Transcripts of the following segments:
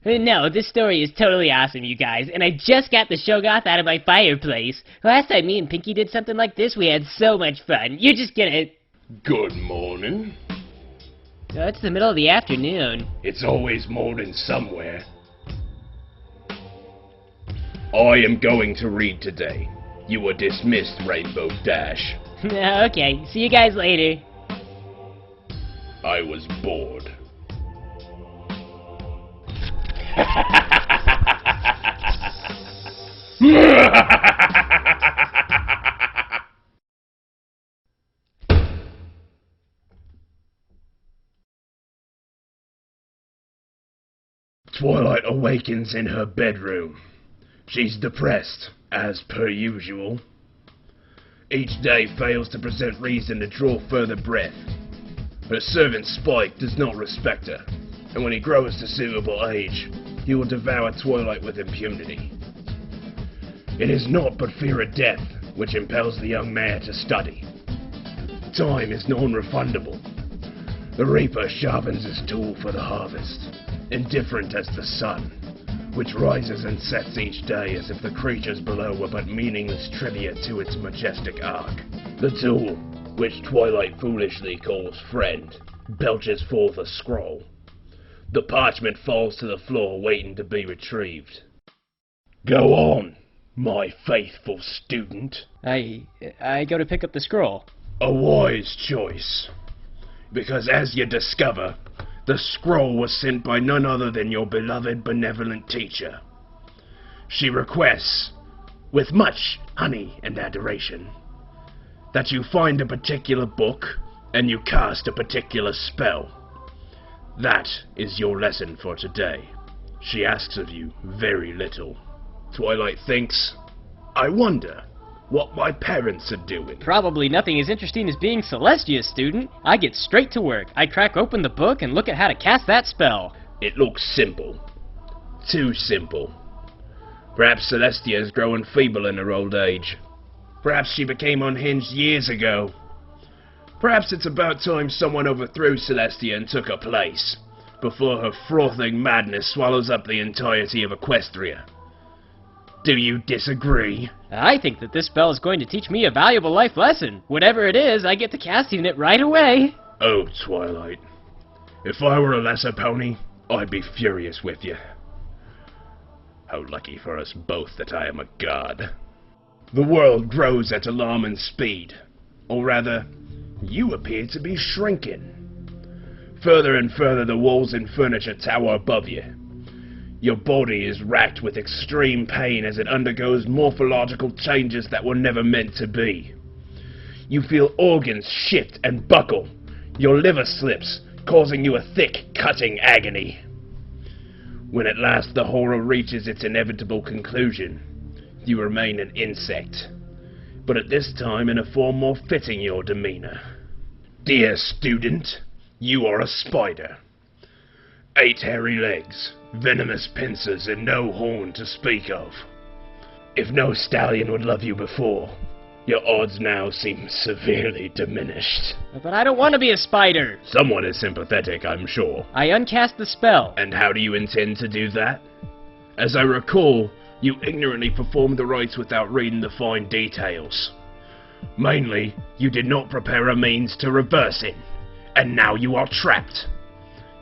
No, this story is totally awesome, you guys, and I just got the Shoggoth out of my fireplace. Last time me and Pinky did something like this, we had so much fun. You're just gonna... Good morning. Oh, it's the middle of the afternoon. It's always morning somewhere. I am going to read today. You are dismissed, Rainbow Dash. Okay, see you guys later. I was bored. Twilight awakens in her bedroom. She's depressed, as per usual. Each day fails to present reason to draw further breath. Her servant Spike does not respect her, and when he grows to suitable age, he will devour Twilight with impunity. It is naught but fear of death which impels the young mare to study. Time is non-refundable. The Reaper sharpens his tool for the harvest, indifferent as the sun, which rises and sets each day as if the creatures below were but meaningless trivia to its majestic arc. The tool, which Twilight foolishly calls friend, belches forth a scroll. The parchment falls to the floor waiting to be retrieved. Go on, my faithful student. I go to pick up the scroll. A wise choice. Because as you discover, the scroll was sent by none other than your beloved benevolent teacher. She requests, with much honey and adoration, that you find a particular book and you cast a particular spell. That is your lesson for today. She asks of you very little. Twilight thinks, I wonder what my parents are doing. Probably nothing as interesting as being Celestia, student. I get straight to work. I crack open the book and look at how to cast that spell. It looks simple. Too simple. Perhaps Celestia is growing feeble in her old age. Perhaps she became unhinged years ago. Perhaps it's about time someone overthrew Celestia and took her place, before her frothing madness swallows up the entirety of Equestria. Do you disagree? I think that this spell is going to teach me a valuable life lesson. Whatever it is, I get to casting it right away. Oh, Twilight. If I were a lesser pony, I'd be furious with you. How lucky for us both that I am a god. The world grows at alarming speed. Or rather, you appear to be shrinking. Further and further the walls and furniture tower above you. Your body is racked with extreme pain as it undergoes morphological changes that were never meant to be. You feel organs shift and buckle. Your liver slips, causing you a thick, cutting agony. When at last the horror reaches its inevitable conclusion, you remain an insect, but at this time in a form more fitting your demeanor. Dear student, you are a spider. 8 hairy legs, venomous pincers, and no horn to speak of. If no stallion would love you before, your odds now seem severely diminished. But I don't want to be a spider. Someone is sympathetic, I'm sure. I uncast the spell. And how do you intend to do that? As I recall, you ignorantly performed the rites without reading the fine details. Mainly, you did not prepare a means to reverse it, and now you are trapped.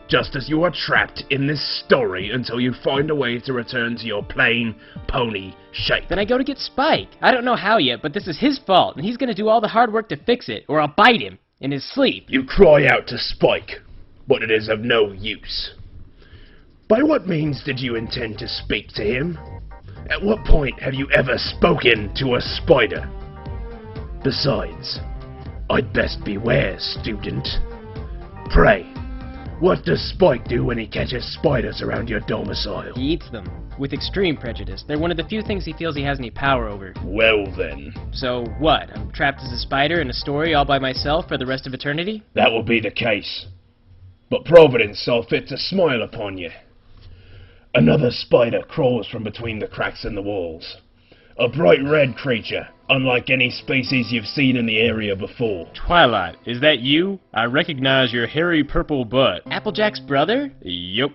Just as you are trapped in this story until you find a way to return to your plain pony shape. Then I go to get Spike. I don't know how yet, but this is his fault, and he's gonna do all the hard work to fix it, or I'll bite him in his sleep. You cry out to Spike, but it is of no use. By what means did you intend to speak to him? At what point have you ever spoken to a spider? Besides, I'd best beware, student. Pray, what does Spike do when he catches spiders around your domicile? He eats them, with extreme prejudice. They're one of the few things he feels he has any power over. Well then. So what, I'm trapped as a spider in a story all by myself for the rest of eternity? That will be the case. But Providence saw fit to smile upon you. Another spider crawls from between the cracks in the walls. A bright red creature, unlike any species you've seen in the area before. Twilight, is that you? I recognize your hairy purple butt. Applejack's brother? Yup.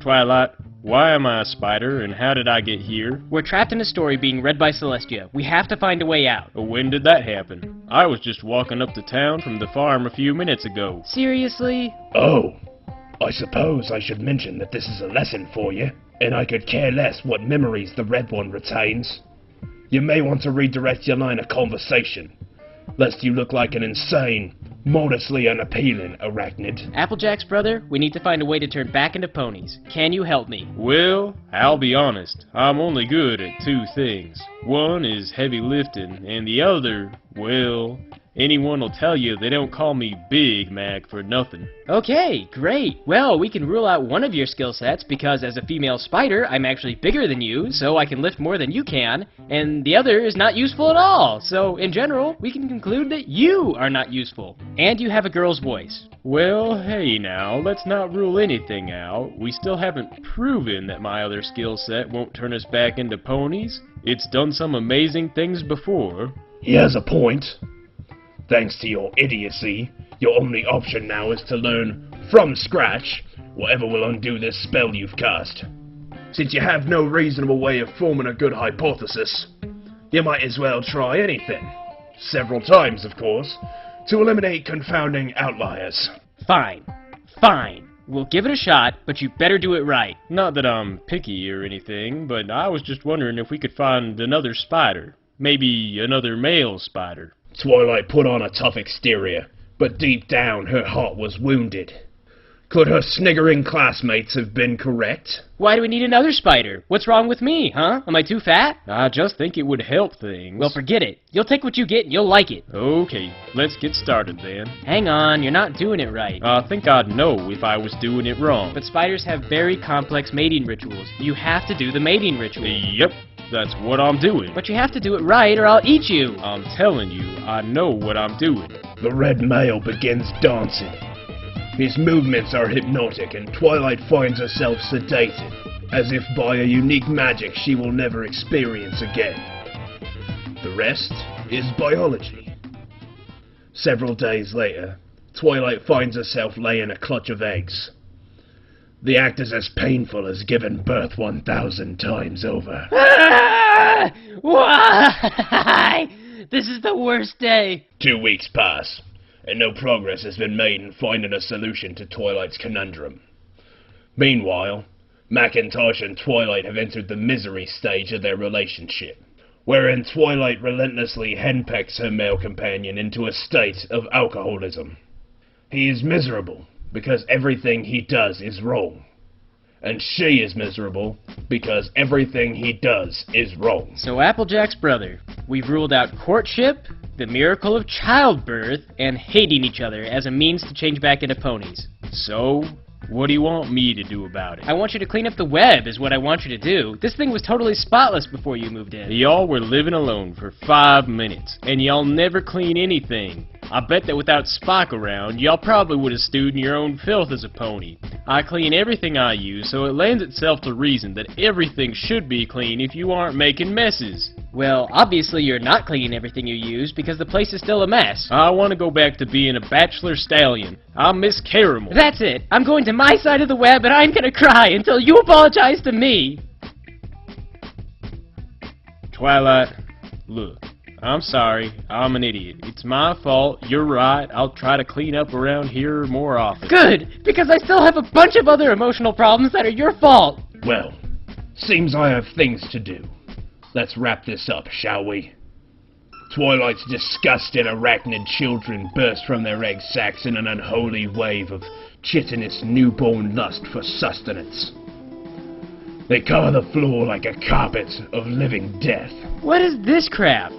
Twilight, Why am I a spider, and how did I get here? We're trapped in a story being read by Celestia. We have to find a way out. When did that happen? I was just walking up to town from the farm a few minutes ago. Seriously? Oh, I suppose I should mention that this is a lesson for you, and I could care less what memories the Red One retains. You may want to redirect your line of conversation, lest you look like an insane, modestly unappealing arachnid. Applejack's brother, we need to find a way to turn back into ponies. Can you help me? Well, I'll be honest. I'm only good at two things. One is heavy lifting, and the other, well, anyone will tell you they don't call me Big Mac for nothing. Okay, great. Well, we can rule out one of your skill sets because as a female spider, I'm actually bigger than you, so I can lift more than you can, and the other is not useful at all. So, in general, we can conclude that you are not useful. And you have a girl's voice. Well, hey now, let's not rule anything out. We still haven't proven that my other skill set won't turn us back into ponies. It's done some amazing things before. He has a point. Thanks to your idiocy, your only option now is to learn from scratch whatever will undo this spell you've cast. Since you have no reasonable way of forming a good hypothesis, you might as well try anything. Several times, of course, to eliminate confounding outliers. Fine. Fine. We'll give it a shot, but you better do it right. Not that I'm picky or anything, but I was just wondering if we could find another spider. Maybe another male spider. Twilight put on a tough exterior, but deep down her heart was wounded. Could her sniggering classmates have been correct? Why do we need another spider? What's wrong with me, huh? Am I too fat? I just think it would help things. Well, forget it. You'll take what you get and you'll like it. Okay, let's get started then. Hang on, you're not doing it right. I think I'd know if I was doing it wrong. But spiders have very complex mating rituals. You have to do the mating ritual. Yep, that's what I'm doing. But you have to do it right or I'll eat you. I'm telling you, I know what I'm doing. The red male begins dancing. His movements are hypnotic, and Twilight finds herself sedated, as if by a unique magic she will never experience again. The rest is biology. Several days later, Twilight finds herself laying a clutch of eggs. The act is as painful as giving birth 1,000 times over. Why? This is the worst day. 2 weeks pass, and no progress has been made in finding a solution to Twilight's conundrum. Meanwhile, Macintosh and Twilight have entered the misery stage of their relationship, wherein Twilight relentlessly henpecks her male companion into a state of alcoholism. He is miserable because everything he does is wrong, and she is miserable because everything he does is wrong. So Applejack's brother, we've ruled out courtship, the miracle of childbirth, and hating each other as a means to change back into ponies. So, what do you want me to do about it? I want you to clean up the web is what I want you to do. This thing was totally spotless before you moved in. Y'all were living alone for 5 minutes, and y'all never clean anything. I bet that without Spock around, y'all probably would have stewed in your own filth as a pony. I clean everything I use, so it lends itself to reason that everything should be clean if you aren't making messes. Well, obviously you're not cleaning everything you use because the place is still a mess. I want to go back to being a bachelor stallion. I miss Caramel. That's it. I'm going to my side of the web and I'm gonna cry until you apologize to me. Twilight, look, I'm sorry. I'm an idiot. It's my fault. You're right. I'll try to clean up around here more often. Good, because I still have a bunch of other emotional problems that are your fault. Well, seems I have things to do. Let's wrap this up, shall we? Twilight's disgusted arachnid children burst from their egg sacs in an unholy wave of chitinous newborn lust for sustenance. They cover the floor like a carpet of living death. What is this crap?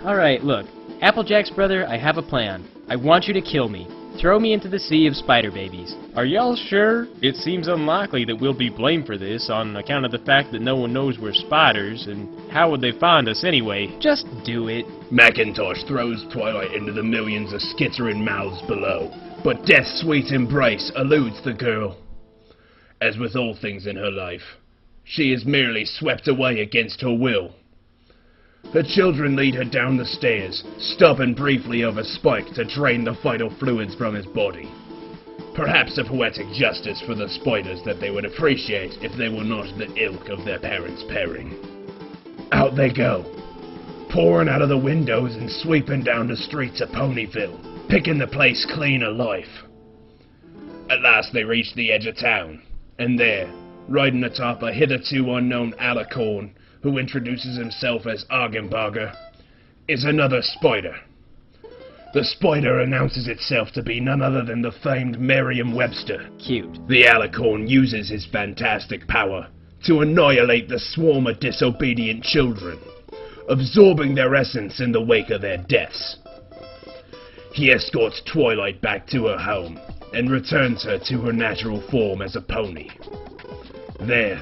Alright, look. Applejack's brother, I have a plan. I want you to kill me. Throw me into the sea of spider babies. Are y'all sure? It seems unlikely that we'll be blamed for this on account of the fact that no one knows we're spiders, and how would they find us anyway? Just do it. Macintosh throws Twilight into the millions of skittering mouths below, but Death's sweet embrace eludes the girl. As with all things in her life, she is merely swept away against her will. Her children lead her down the stairs, stopping briefly over Spike to drain the vital fluids from his body. Perhaps a poetic justice for the spiders that they would appreciate if they were not the ilk of their parents' pairing. Out they go, pouring out of the windows and sweeping down the streets of Ponyville, picking the place clean of life. At last they reach the edge of town, and there, riding atop a hitherto unknown alicorn who introduces himself as Argenbarger, is another spider. The spider announces itself to be none other than the famed Merriam-Webster. Cute. The alicorn uses his fantastic power to annihilate the swarm of disobedient children, absorbing their essence in the wake of their deaths. He escorts Twilight back to her home and returns her to her natural form as a pony. There,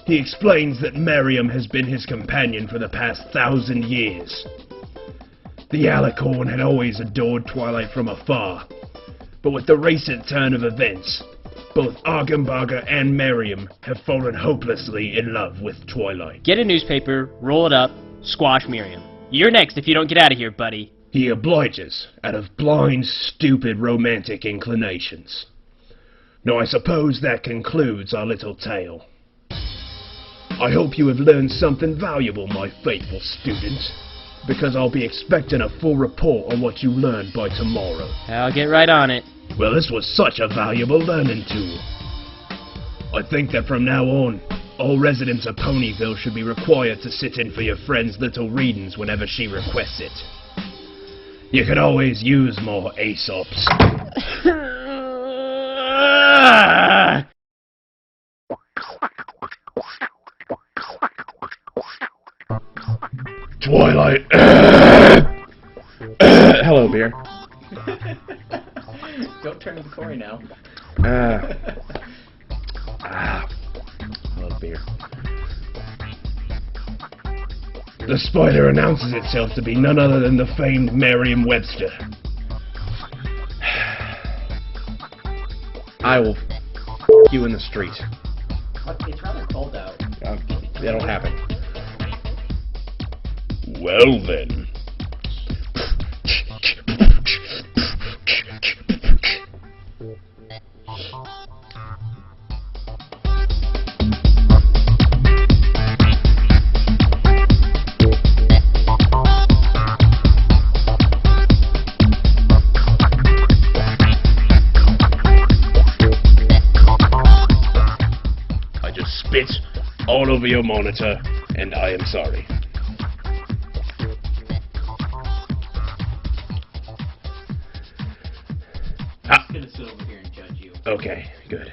he explains that Merriam has been his companion for the past 1,000 years. The alicorn had always adored Twilight from afar, but with the recent turn of events, both Argenbarger and Merriam have fallen hopelessly in love with Twilight. Get a newspaper, roll it up, squash Miriam. You're next if you don't get out of here, buddy. He obliges out of blind, stupid, romantic inclinations. Now I suppose that concludes our little tale. I hope you have learned something valuable, my faithful students, because I'll be expecting a full report on what you learned by tomorrow. I'll get right on it. Well, this was such a valuable learning tool. I think that from now on, all residents of Ponyville should be required to sit in for your friend's little readings whenever she requests it. You could always use more Aesops. Twilight. Hello, beer. Don't turn to the Corey now. I love beer. The spider announces itself to be none other than the famed Merriam-Webster. I will you in the street. It's rather cold out. That'll happen. Well then. I just spit all over your monitor, and I am sorry. I'm gonna sit over here and judge you. Okay, good.